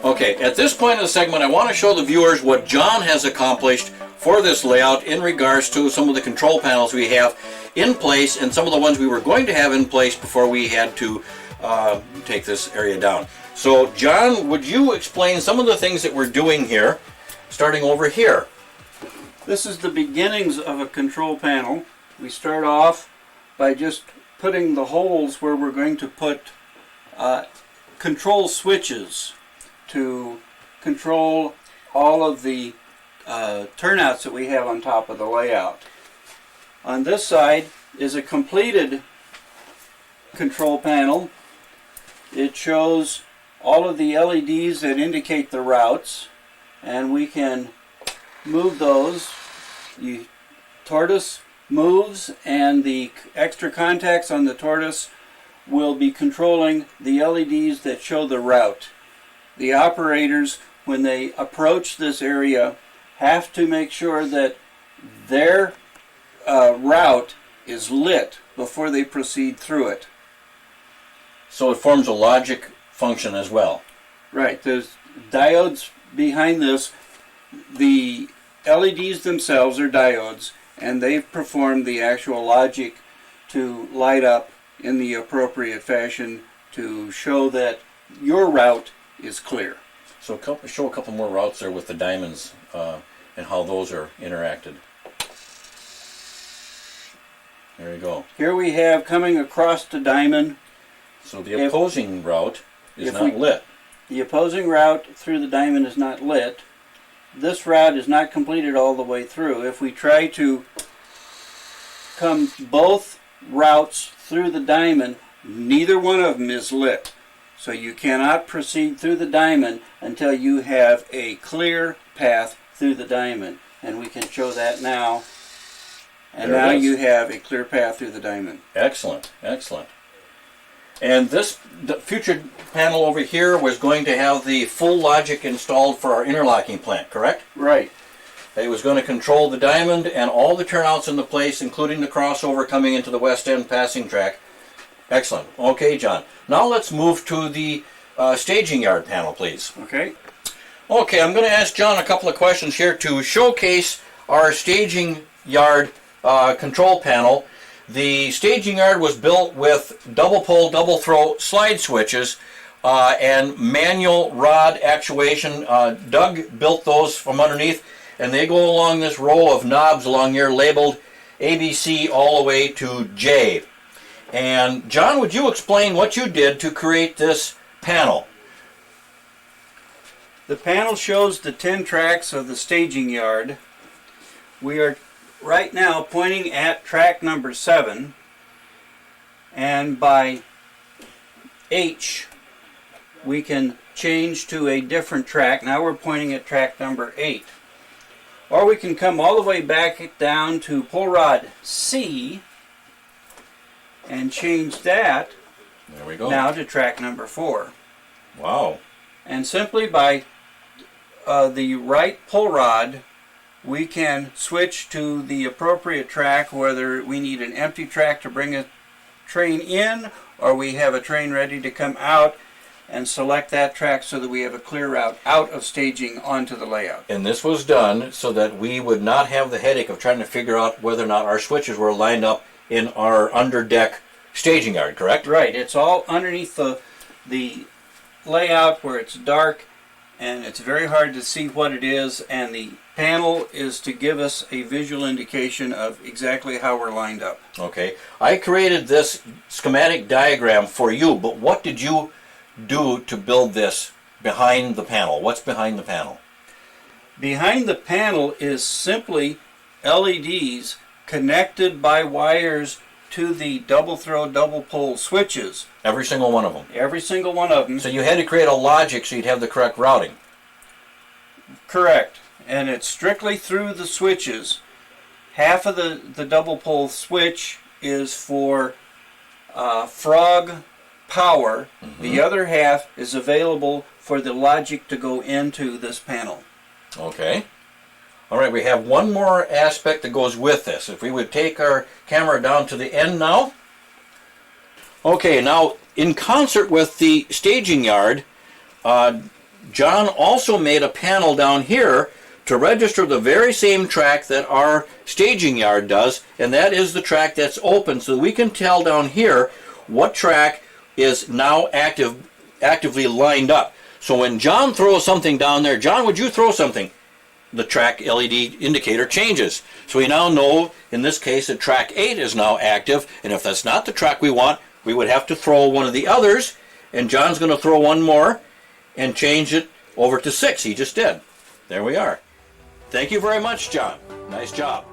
Okay, at this point in the segment, I want to show the viewers what John has accomplished for this layout in regards to some of the control panels we have in place and some of the ones we were going to have in place before we had to take this area down. So, John, would you explain some of the things that we're doing here, starting over here? This is the beginnings of a control panel. We start off by just putting the holes where we're going to put control switches to control all of the turnouts that we have on top of the layout. On this side is a completed control panel. It shows all of the LEDs that indicate the routes, and we can move those. The tortoise moves, and the extra contacts on the tortoise will be controlling the LEDs that show the route. The operators, when they approach this area, have to make sure that their route is lit before they proceed through it. So it forms a logic function as well. Right, there's diodes behind this. The LEDs themselves are diodes, and they've performed the actual logic to light up in the appropriate fashion to show that your route is clear. So show a couple more routes there with the diamonds and how those are interacted. There you go. Here we have coming across the diamond. So the opposing route is not lit. The opposing route through the diamond is not lit. This route is not completed all the way through. If we try to come both routes through the diamond, neither one of them is lit. So you cannot proceed through the diamond until you have a clear path through the diamond. And we can show that now. And now you have a clear path through the diamond. Excellent, excellent. And the future panel over here was going to have the full logic installed for our interlocking plant, correct? Right. It was going to control the diamond and all the turnouts in the place, including the crossover coming into the west end passing track. Excellent. Okay, John. Now let's move to the staging yard panel, please. Okay. Okay, I'm going to ask John a couple of questions here to showcase our staging yard control panel. The staging yard was built with double pole, double throw slide switches and manual rod actuation. Doug built those from underneath, and they go along this row of knobs along here labeled ABC all the way to J. And John, would you explain what you did to create this panel? The panel shows the 10 tracks of the staging yard. We are right now pointing at track number 7, and by H we can change to a different track. Now we're pointing at track number 8. Or we can come all the way back down to pull rod C and change that there we go. Now to track number 4. Wow. And simply by the right pull rod, we can switch to the appropriate track, whether we need an empty track to bring a train in or we have a train ready to come out, and select that track so that we have a clear route out of staging onto the layout. And this was done so that we would not have the headache of trying to figure out whether or not our switches were lined up in our underdeck staging yard, correct? Right. It's all underneath the layout where it's dark and it's very hard to see what it is, and the panel is to give us a visual indication of exactly how we're lined up. Okay. I created this schematic diagram for you, but what did you do to build this behind the panel? What's behind the panel? Behind the panel is simply LEDs connected by wires to the double throw, double pull switches. Every single one of them? Every single one of them. So you had to create a logic so you'd have the correct routing? Correct. And it's strictly through the switches. Half of the double pull switch is for frog power. Mm-hmm. The other half is available for the logic to go into this panel. Okay. All right, we have one more aspect that goes with this. If we would take our camera down to the end now. Okay, now in concert with the staging yard, John also made a panel down here to register the very same track that our staging yard does, and that is the track that's open, so we can tell down here what track is now actively lined up. So when John throws something down there, John, would you throw something? The track LED indicator changes. So we now know, in this case, that track 8 is now active, and if that's not the track we want, we would have to throw one of the others, and John's going to throw one more and change it over to 6. He just did. There we are. Thank you very much, John. Nice job.